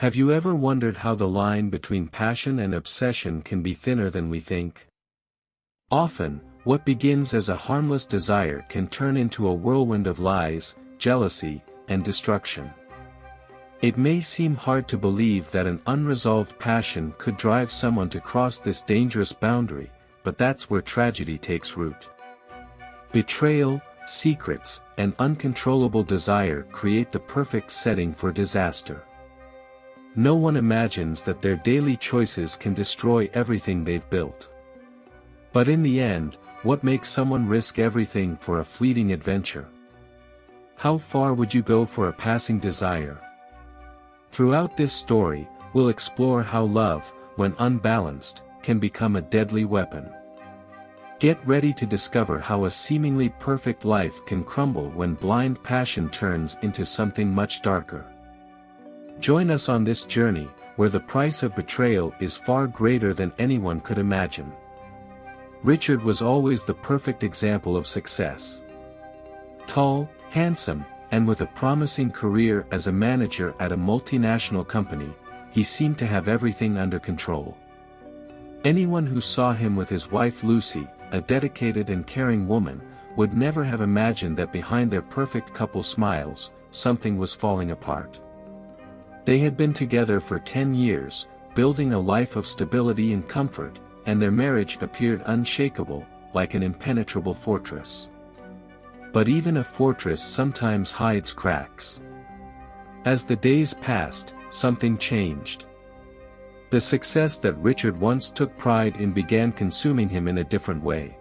Have you ever wondered how the line between passion and obsession can be thinner than we think? Often, what begins as a harmless desire can turn into a whirlwind of lies, jealousy, and destruction. It may seem hard to believe that an unresolved passion could drive someone to cross this dangerous boundary, but that's where tragedy takes root. Betrayal, secrets, and uncontrollable desire create the perfect setting for disaster. No one imagines that their daily choices can destroy everything they've built. But in the end, what makes someone risk everything for a fleeting adventure? How far would you go for a passing desire? Throughout this story, we'll explore how love, when unbalanced, can become a deadly weapon. Get ready to discover how a seemingly perfect life can crumble when blind passion turns into something much darker. Join us on this journey, where the price of betrayal is far greater than anyone could imagine. Richard was always the perfect example of success. Tall, handsome, and with a promising career as a manager at a multinational company, he seemed to have everything under control. Anyone who saw him with his wife Lucy, a dedicated and caring woman, would never have imagined that behind their perfect couple smiles, something was falling apart. They had been together for 10 years, building a life of stability and comfort, and their marriage appeared unshakable, like an impenetrable fortress. But even a fortress sometimes hides cracks. As the days passed, something changed. The success that Richard once took pride in began consuming him in a different way.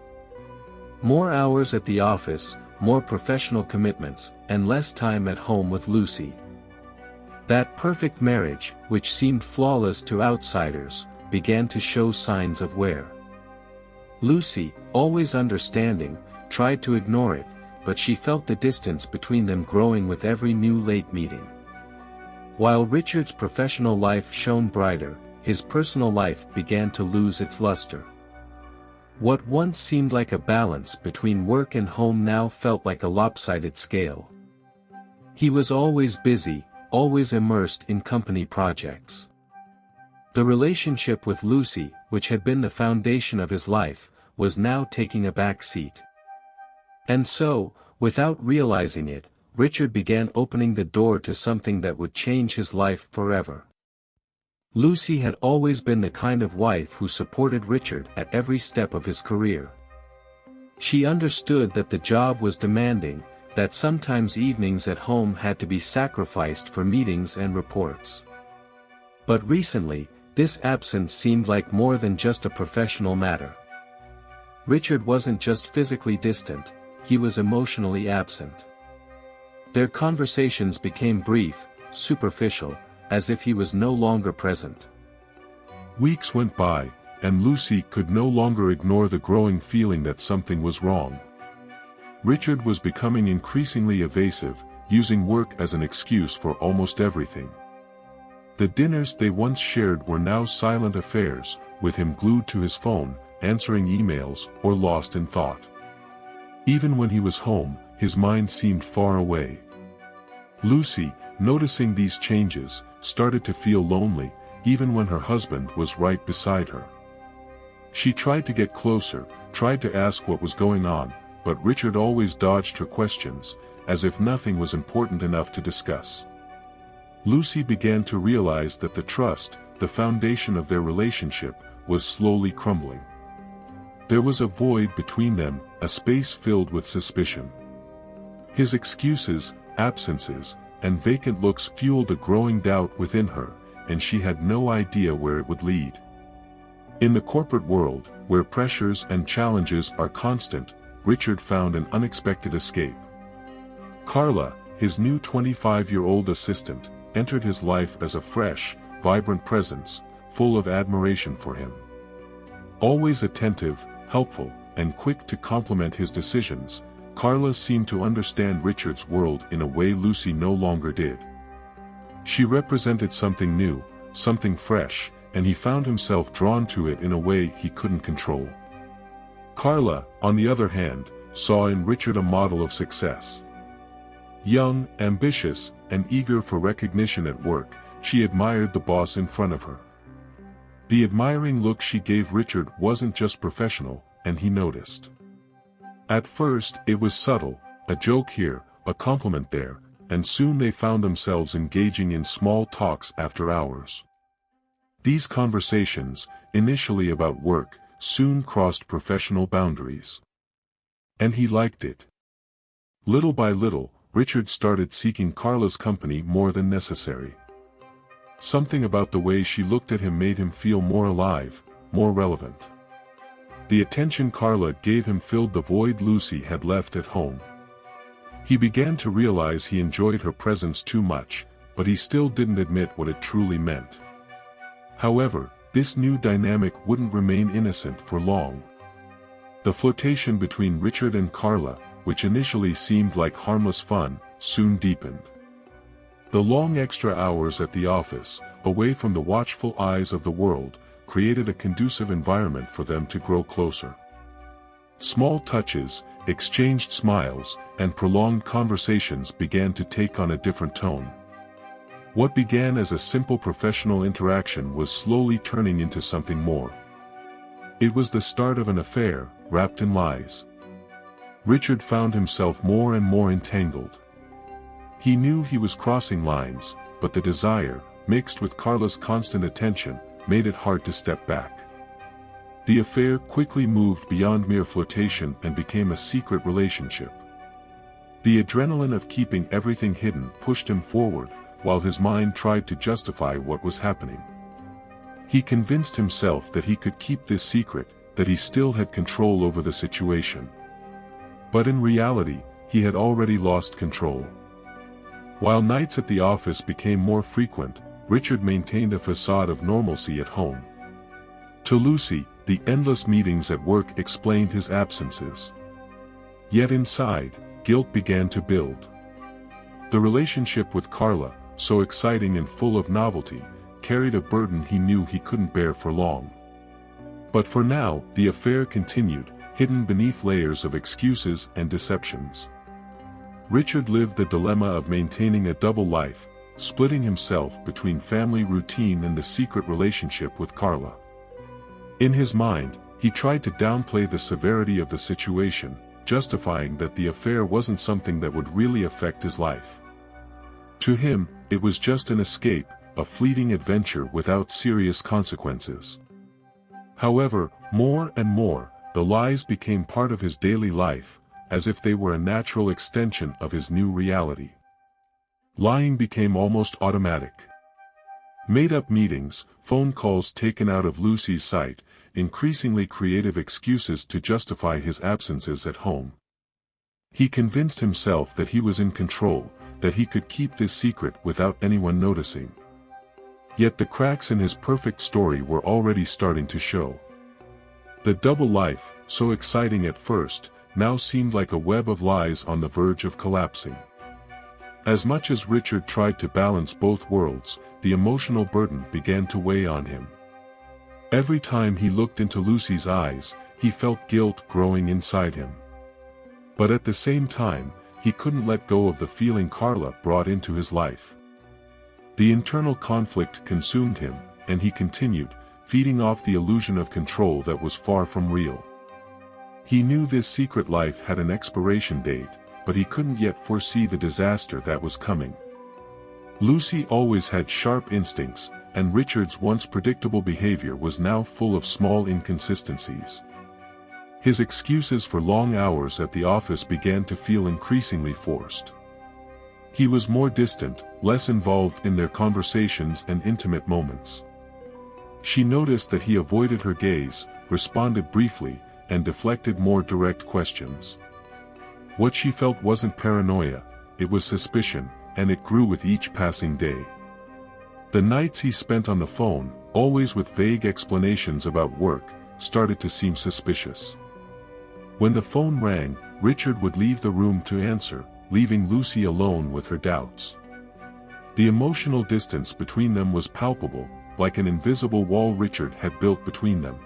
More hours at the office, more professional commitments, and less time at home with Lucy. That perfect marriage, which seemed flawless to outsiders, began to show signs of wear. Lucy, always understanding, tried to ignore it, but she felt the distance between them growing with every new late meeting. While Richard's professional life shone brighter, his personal life began to lose its luster. What once seemed like a balance between work and home now felt like a lopsided scale. He was always busy, always immersed in company projects. The relationship with Lucy, which had been the foundation of his life, was now taking a back seat. And so, without realizing it, Richard began opening the door to something that would change his life forever. Lucy had always been the kind of wife who supported Richard at every step of his career. She understood that the job was demanding, that sometimes evenings at home had to be sacrificed for meetings and reports. But recently, this absence seemed like more than just a professional matter. Richard wasn't just physically distant, he was emotionally absent. Their conversations became brief, superficial, as if he was no longer present. Weeks went by, and Lucy could no longer ignore the growing feeling that something was wrong. Richard was becoming increasingly evasive, using work as an excuse for almost everything. The dinners they once shared were now silent affairs, with him glued to his phone, answering emails, or lost in thought. Even when he was home, his mind seemed far away. Lucy, noticing these changes, started to feel lonely, even when her husband was right beside her. She tried to get closer, tried to ask what was going on, but Richard always dodged her questions, as if nothing was important enough to discuss. Lucy began to realize that the trust, the foundation of their relationship, was slowly crumbling. There was a void between them, a space filled with suspicion. His excuses, absences, and vacant looks fueled a growing doubt within her, and she had no idea where it would lead. In the corporate world, where pressures and challenges are constant, Richard found an unexpected escape. Carla, his new 25-year-old assistant, entered his life as a fresh, vibrant presence, full of admiration for him. Always attentive, helpful, and quick to compliment his decisions, Carla seemed to understand Richard's world in a way Lucy no longer did. She represented something new, something fresh, and he found himself drawn to it in a way he couldn't control. Carla, on the other hand, saw in Richard a model of success. Young, ambitious, and eager for recognition at work, she admired the boss in front of her. The admiring look she gave Richard wasn't just professional, and he noticed. At first, it was subtle, a joke here, a compliment there, and soon they found themselves engaging in small talks after hours. These conversations, initially about work, soon crossed professional boundaries. And he liked it. Little by little, Richard started seeking Carla's company more than necessary. Something about the way she looked at him made him feel more alive, more relevant. The attention Carla gave him filled the void Lucy had left at home. He began to realize he enjoyed her presence too much, but he still didn't admit what it truly meant. However, this new dynamic wouldn't remain innocent for long. The flirtation between Richard and Carla, which initially seemed like harmless fun, soon deepened. The long extra hours at the office, away from the watchful eyes of the world, created a conducive environment for them to grow closer. Small touches, exchanged smiles, and prolonged conversations began to take on a different tone. What began as a simple professional interaction was slowly turning into something more. It was the start of an affair, wrapped in lies. Richard found himself more and more entangled. He knew he was crossing lines, but the desire, mixed with Carla's constant attention, made it hard to step back. The affair quickly moved beyond mere flirtation and became a secret relationship. The adrenaline of keeping everything hidden pushed him forward, while his mind tried to justify what was happening. He convinced himself that he could keep this secret, that he still had control over the situation. But in reality, he had already lost control. While nights at the office became more frequent, Richard maintained a facade of normalcy at home. To Lucy, the endless meetings at work explained his absences. Yet inside, guilt began to build. The relationship with Carla, so exciting and full of novelty, carried a burden he knew he couldn't bear for long. But for now, the affair continued, hidden beneath layers of excuses and deceptions. Richard lived the dilemma of maintaining a double life, splitting himself between family routine and the secret relationship with Carla. In his mind, he tried to downplay the severity of the situation, justifying that the affair wasn't something that would really affect his life. To him, it was just an escape, a fleeting adventure without serious consequences. However, more and more, the lies became part of his daily life, as if they were a natural extension of his new reality. Lying became almost automatic. Made-up meetings, phone calls taken out of Lucy's sight, increasingly creative excuses to justify his absences at home. He convinced himself that he was in control, that he could keep this secret without anyone noticing. Yet the cracks in his perfect story were already starting to show. The double life, so exciting at first, now seemed like a web of lies on the verge of collapsing. As much as Richard tried to balance both worlds, the emotional burden began to weigh on him. Every time he looked into Lucy's eyes, he felt guilt growing inside him. But at the same time, he couldn't let go of the feeling Carla brought into his life. The internal conflict consumed him, and he continued, feeding off the illusion of control that was far from real. He knew this secret life had an expiration date, but he couldn't yet foresee the disaster that was coming. Lucy always had sharp instincts, and Richard's once predictable behavior was now full of small inconsistencies. His excuses for long hours at the office began to feel increasingly forced. He was more distant, less involved in their conversations and intimate moments. She noticed that he avoided her gaze, responded briefly, and deflected more direct questions. What she felt wasn't paranoia, it was suspicion, and it grew with each passing day. The nights he spent on the phone, always with vague explanations about work, started to seem suspicious. When the phone rang, Richard would leave the room to answer, leaving Lucy alone with her doubts. The emotional distance between them was palpable, like an invisible wall Richard had built between them.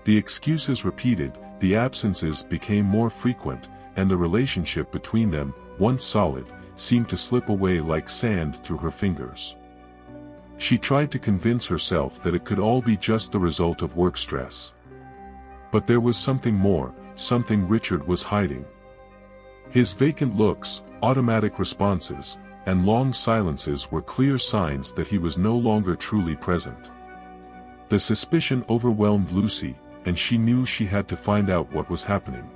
The excuses repeated, the absences became more frequent, and the relationship between them, once solid, seemed to slip away like sand through her fingers. She tried to convince herself that it could all be just the result of work stress. But there was something more, something Richard was hiding. His vacant looks, automatic responses, and long silences were clear signs that he was no longer truly present. The suspicion overwhelmed Lucy, and she knew she had to find out what was happening.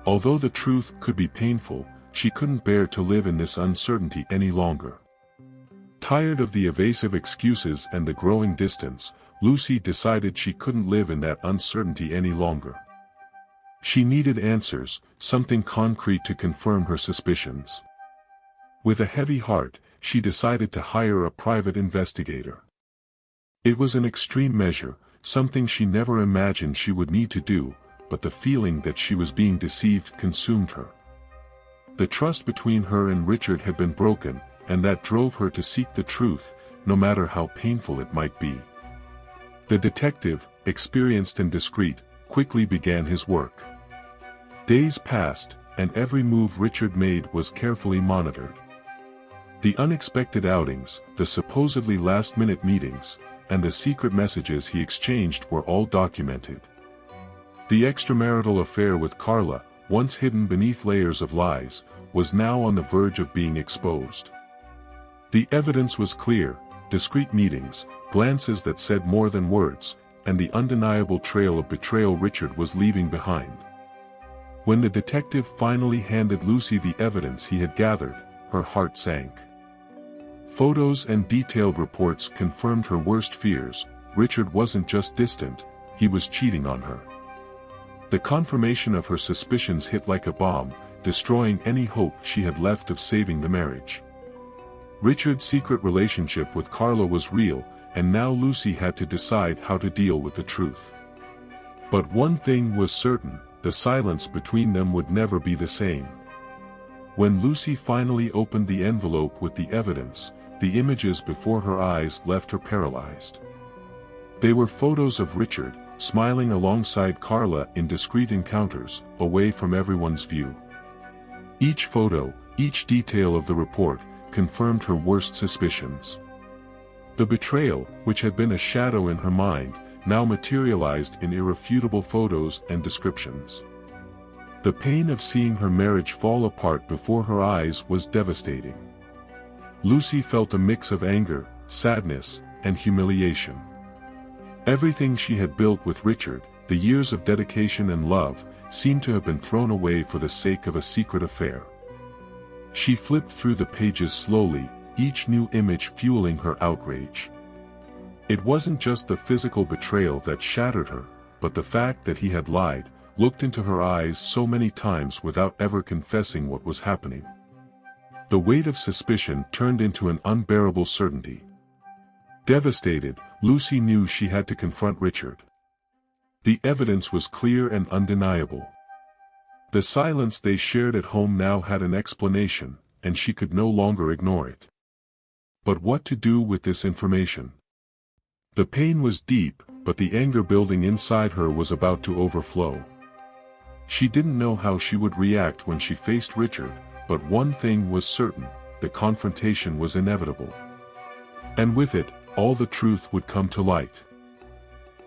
Although the truth could be painful, she couldn't bear to live in this uncertainty any longer. Tired of the evasive excuses and the growing distance, Lucy decided she couldn't live in that uncertainty any longer. She needed answers, something concrete to confirm her suspicions. With a heavy heart, she decided to hire a private investigator. It was an extreme measure, something she never imagined she would need to do, but the feeling that she was being deceived consumed her. The trust between her and Richard had been broken, and that drove her to seek the truth, no matter how painful it might be. The detective, experienced and discreet, quickly began his work. Days passed, and every move Richard made was carefully monitored. The unexpected outings, the supposedly last-minute meetings, and the secret messages he exchanged were all documented. The extramarital affair with Carla, once hidden beneath layers of lies, was now on the verge of being exposed. The evidence was clear: discreet meetings, glances that said more than words, and the undeniable trail of betrayal Richard was leaving behind. When the detective finally handed Lucy the evidence he had gathered, her heart sank. Photos and detailed reports confirmed her worst fears: Richard wasn't just distant, he was cheating on her. The confirmation of her suspicions hit like a bomb, destroying any hope she had left of saving the marriage. Richard's secret relationship with Carla was real, and now Lucy had to decide how to deal with the truth. But one thing was certain: the silence between them would never be the same. When Lucy finally opened the envelope with the evidence, the images before her eyes left her paralyzed. They were photos of Richard, smiling alongside Carla in discreet encounters, away from everyone's view. Each photo, each detail of the report, confirmed her worst suspicions. The betrayal, which had been a shadow in her mind, now materialized in irrefutable photos and descriptions. The pain of seeing her marriage fall apart before her eyes was devastating. Lucy felt a mix of anger, sadness, and humiliation. Everything she had built with Richard, the years of dedication and love, seemed to have been thrown away for the sake of a secret affair. She flipped through the pages slowly, each new image fueling her outrage. It wasn't just the physical betrayal that shattered her, but the fact that he had lied, looked into her eyes so many times without ever confessing what was happening. The weight of suspicion turned into an unbearable certainty. Devastated, Lucy knew she had to confront Richard. The evidence was clear and undeniable. The silence they shared at home now had an explanation, and she could no longer ignore it. But what to do with this information? The pain was deep, but the anger building inside her was about to overflow. She didn't know how she would react when she faced Richard, but one thing was certain: the confrontation was inevitable. And with it, all the truth would come to light.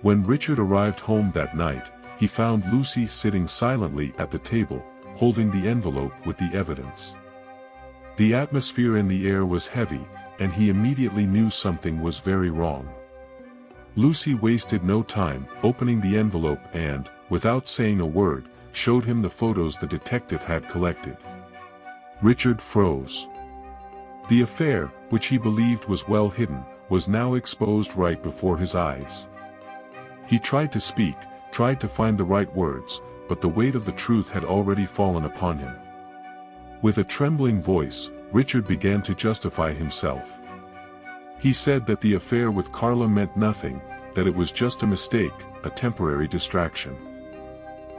When Richard arrived home that night, he found Lucy sitting silently at the table, holding the envelope with the evidence. The atmosphere in the air was heavy, and he immediately knew something was very wrong. Lucy wasted no time, opening the envelope and, without saying a word, showed him the photos the detective had collected. Richard froze. The affair, which he believed was well hidden, was now exposed right before his eyes. He tried to speak, tried to find the right words, but the weight of the truth had already fallen upon him. With a trembling voice, Richard began to justify himself. He said that the affair with Carla meant nothing, that it was just a mistake, a temporary distraction.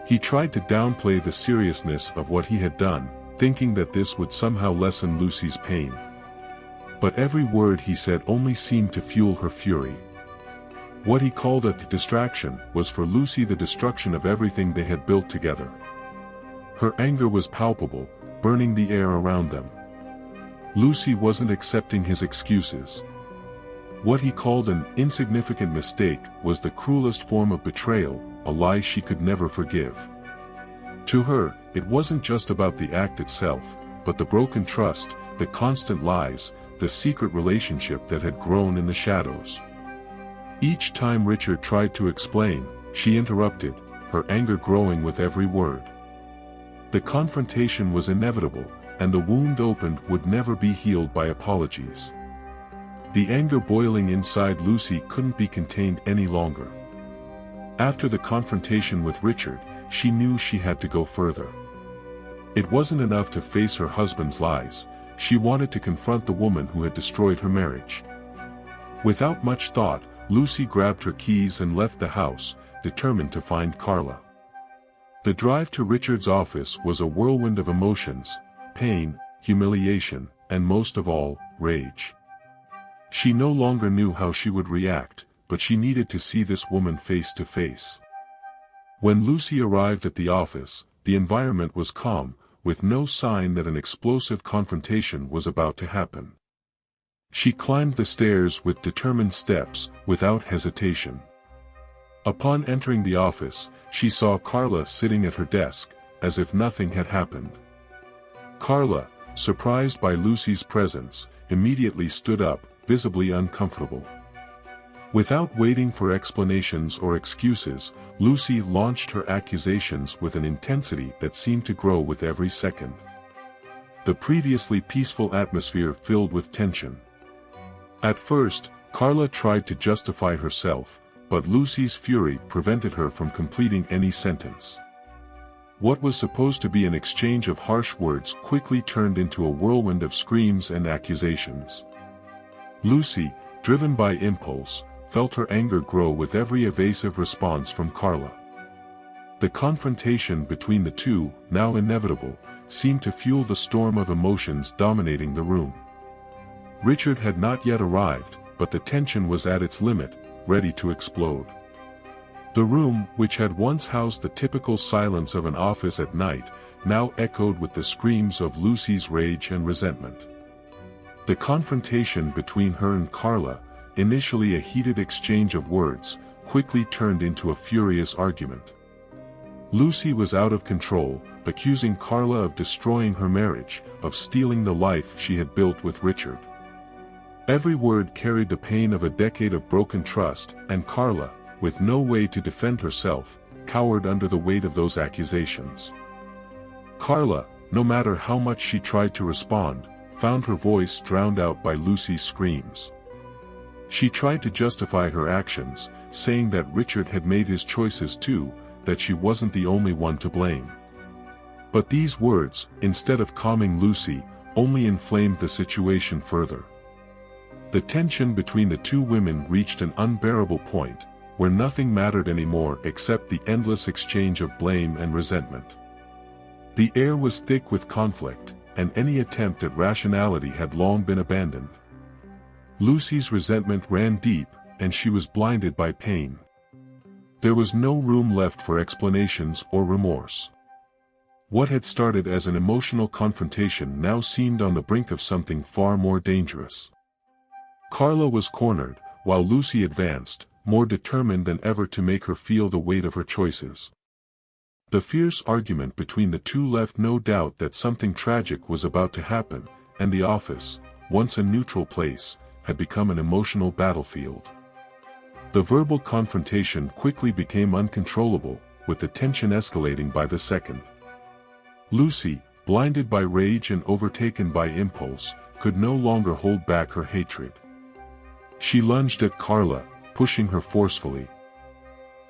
He tried to downplay the seriousness of what he had done, thinking that this would somehow lessen Lucy's pain. But every word he said only seemed to fuel her fury. What he called a distraction was for Lucy the destruction of everything they had built together. Her anger was palpable, burning the air around them. Lucy wasn't accepting his excuses. What he called an insignificant mistake was the cruelest form of betrayal, a lie she could never forgive. To her, it wasn't just about the act itself, but the broken trust, the constant lies, the secret relationship that had grown in the shadows. Each time Richard tried to explain, she interrupted, her anger growing with every word. The confrontation was inevitable, and the wound opened would never be healed by apologies. The anger boiling inside Lucy couldn't be contained any longer. After the confrontation with Richard, she knew she had to go further. It wasn't enough to face her husband's lies, she wanted to confront the woman who had destroyed her marriage. Without much thought, Lucy grabbed her keys and left the house, determined to find Carla. The drive to Richard's office was a whirlwind of emotions, pain, humiliation, and most of all, rage. She no longer knew how she would react, but she needed to see this woman face to face. When Lucy arrived at the office, the environment was calm, with no sign that an explosive confrontation was about to happen. She climbed the stairs with determined steps, without hesitation. Upon entering the office, she saw Carla sitting at her desk, as if nothing had happened. Carla, surprised by Lucy's presence, immediately stood up, visibly uncomfortable. Without waiting for explanations or excuses, Lucy launched her accusations with an intensity that seemed to grow with every second. The previously peaceful atmosphere filled with tension. At first, Carla tried to justify herself, but Lucy's fury prevented her from completing any sentence. What was supposed to be an exchange of harsh words quickly turned into a whirlwind of screams and accusations. Lucy, driven by impulse, felt her anger grow with every evasive response from Carla. The confrontation between the two, now inevitable, seemed to fuel the storm of emotions dominating the room. Richard had not yet arrived, but the tension was at its limit, ready to explode. The room, which had once housed the typical silence of an office at night, now echoed with the screams of Lucy's rage and resentment. The confrontation between her and Carla, initially a heated exchange of words, quickly turned into a furious argument. Lucy was out of control, accusing Carla of destroying her marriage, of stealing the life she had built with Richard. Every word carried the pain of a decade of broken trust, and Carla, with no way to defend herself, cowered under the weight of those accusations. Carla, no matter how much she tried to respond, found her voice drowned out by Lucy's screams. She tried to justify her actions, saying that Richard had made his choices too, that she wasn't the only one to blame. But these words, instead of calming Lucy, only inflamed the situation further. The tension between the two women reached an unbearable point, where nothing mattered anymore except the endless exchange of blame and resentment. The air was thick with conflict, and any attempt at rationality had long been abandoned. Lucy's resentment ran deep, and she was blinded by pain. There was no room left for explanations or remorse. What had started as an emotional confrontation now seemed on the brink of something far more dangerous. Carla was cornered, while Lucy advanced, more determined than ever to make her feel the weight of her choices. The fierce argument between the two left no doubt that something tragic was about to happen, and the office, once a neutral place, had become an emotional battlefield. The verbal confrontation quickly became uncontrollable, with the tension escalating by the second. Lucy, blinded by rage and overtaken by impulse, could no longer hold back her hatred. She lunged at Carla, pushing her forcefully.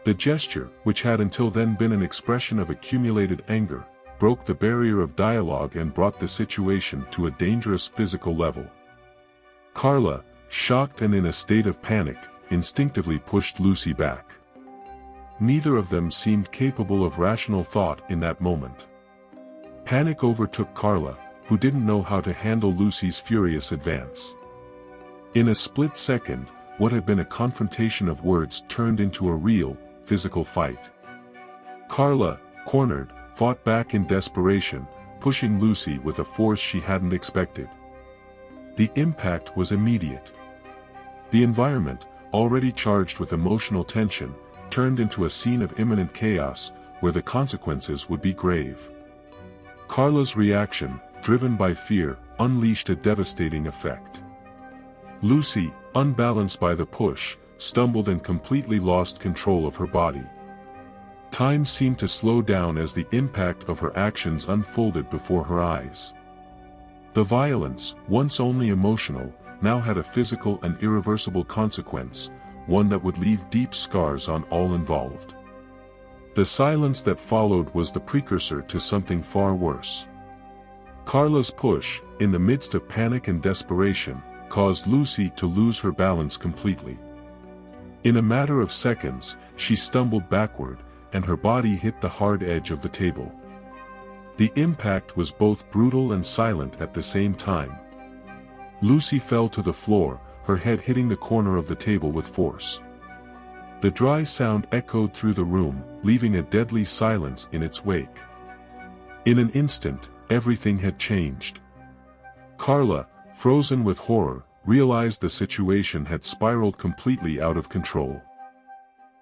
The gesture, which had until then been an expression of accumulated anger, broke the barrier of dialogue and brought the situation to a dangerous physical level. Carla, shocked and in a state of panic, instinctively pushed Lucy back. Neither of them seemed capable of rational thought in that moment. Panic overtook Carla, who didn't know how to handle Lucy's furious advance. In a split second, what had been a confrontation of words turned into a real, physical fight. Carla, cornered, fought back in desperation, pushing Lucy with a force she hadn't expected. The impact was immediate. The environment, already charged with emotional tension, turned into a scene of imminent chaos, where the consequences would be grave. Carla's reaction, driven by fear, unleashed a devastating effect. Lucy, unbalanced by the push, stumbled and completely lost control of her body. Time seemed to slow down as the impact of her actions unfolded before her eyes. The violence, once only emotional, now had a physical and irreversible consequence, one that would leave deep scars on all involved. The silence that followed was the precursor to something far worse. Carla's push, in the midst of panic and desperation, caused Lucy to lose her balance completely. In a matter of seconds, she stumbled backward, and her body hit the hard edge of the table. The impact was both brutal and silent at the same time. Lucy fell to the floor, her head hitting the corner of the table with force. The dry sound echoed through the room, leaving a deadly silence in its wake. In an instant, everything had changed. Carla, frozen with horror, realized the situation had spiraled completely out of control.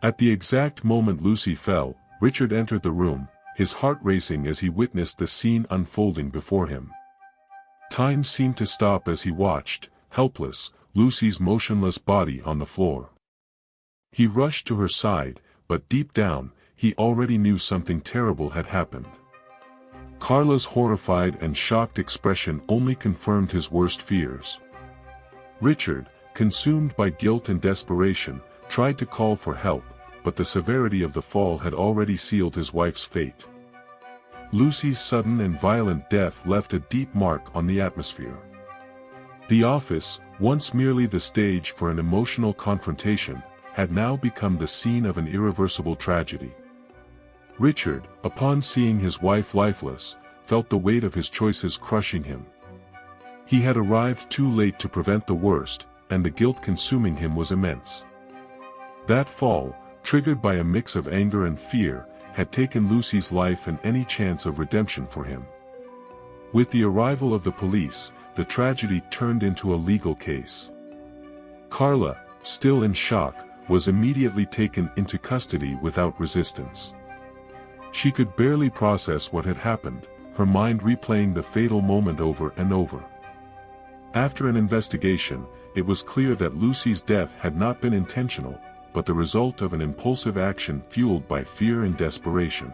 At the exact moment Lucy fell, Richard entered the room, his heart racing as he witnessed the scene unfolding before him. Time seemed to stop as he watched, helpless, Lucy's motionless body on the floor. He rushed to her side, but deep down, he already knew something terrible had happened. Carla's horrified and shocked expression only confirmed his worst fears. Richard, consumed by guilt and desperation, tried to call for help, but the severity of the fall had already sealed his wife's fate. Lucy's sudden and violent death left a deep mark on the atmosphere. The office, once merely the stage for an emotional confrontation, had now become the scene of an irreversible tragedy. Richard, upon seeing his wife lifeless, felt the weight of his choices crushing him. He had arrived too late to prevent the worst, and the guilt consuming him was immense. That fall, triggered by a mix of anger and fear, had taken Lucy's life and any chance of redemption for him. With the arrival of the police, the tragedy turned into a legal case. Carla, still in shock, was immediately taken into custody without resistance. She could barely process what had happened, her mind replaying the fatal moment over and over. After an investigation, it was clear that Lucy's death had not been intentional, but the result of an impulsive action fueled by fear and desperation.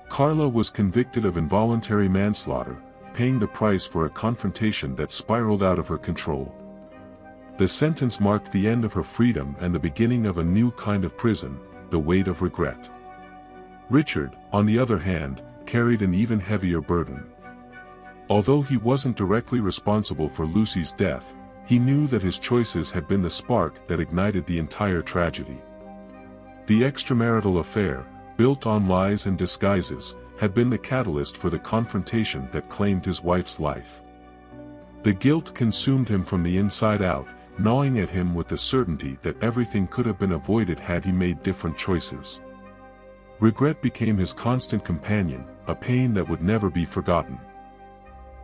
Carla was convicted of involuntary manslaughter, paying the price for a confrontation that spiraled out of her control. The sentence marked the end of her freedom and the beginning of a new kind of prison, the weight of regret. Richard, on the other hand, carried an even heavier burden. Although he wasn't directly responsible for Lucy's death, he knew that his choices had been the spark that ignited the entire tragedy. The extramarital affair, built on lies and disguises, had been the catalyst for the confrontation that claimed his wife's life. The guilt consumed him from the inside out, gnawing at him with the certainty that everything could have been avoided had he made different choices. Regret became his constant companion, a pain that would never be forgotten.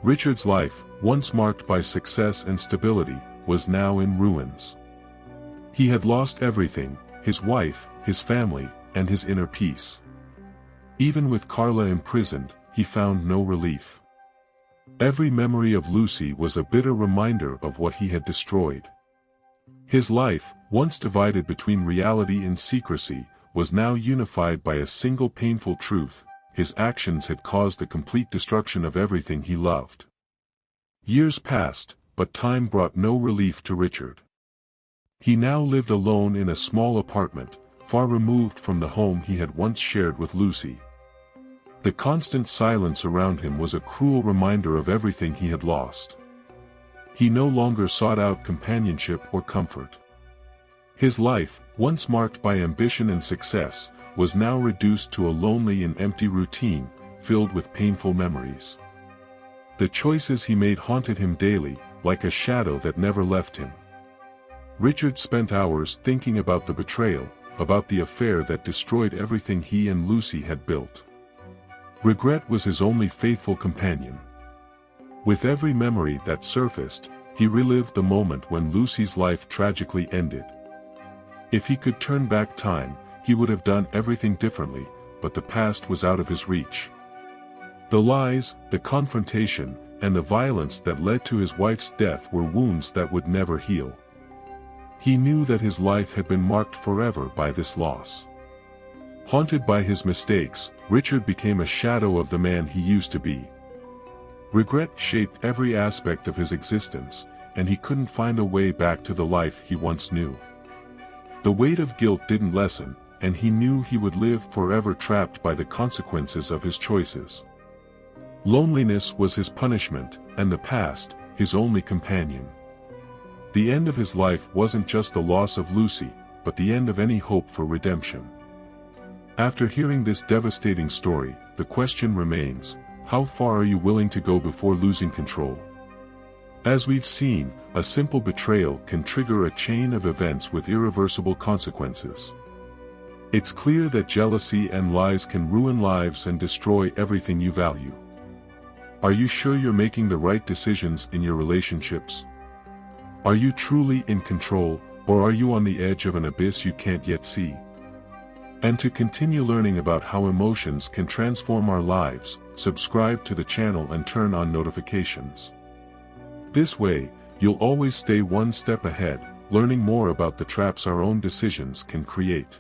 Richard's life, once marked by success and stability, was now in ruins. He had lost everything: his wife, his family, and his inner peace. Even with Carla imprisoned, he found no relief. Every memory of Lucy was a bitter reminder of what he had destroyed. His life, once divided between reality and secrecy, was now unified by a single painful truth: his actions had caused the complete destruction of everything he loved. Years passed, but time brought no relief to Richard. He now lived alone in a small apartment, far removed from the home he had once shared with Lucy. The constant silence around him was a cruel reminder of everything he had lost. He no longer sought out companionship or comfort. His life, once marked by ambition and success, was now reduced to a lonely and empty routine, filled with painful memories. The choices he made haunted him daily, like a shadow that never left him. Richard spent hours thinking about the betrayal, about the affair that destroyed everything he and Lucy had built. Regret was his only faithful companion. With every memory that surfaced, he relived the moment when Lucy's life tragically ended. If he could turn back time, he would have done everything differently, but the past was out of his reach. The lies, the confrontation, and the violence that led to his wife's death were wounds that would never heal. He knew that his life had been marked forever by this loss. Haunted by his mistakes, Richard became a shadow of the man he used to be. Regret shaped every aspect of his existence, and he couldn't find a way back to the life he once knew. The weight of guilt didn't lessen, and he knew he would live forever trapped by the consequences of his choices. Loneliness was his punishment, and the past, his only companion. The end of his life wasn't just the loss of Lucy, but the end of any hope for redemption. After hearing this devastating story, the question remains, how far are you willing to go before losing control? As we've seen, a simple betrayal can trigger a chain of events with irreversible consequences. It's clear that jealousy and lies can ruin lives and destroy everything you value. Are you sure you're making the right decisions in your relationships? Are you truly in control, or are you on the edge of an abyss you can't yet see? And to continue learning about how emotions can transform our lives, subscribe to the channel and turn on notifications. This way, you'll always stay one step ahead, learning more about the traps our own decisions can create.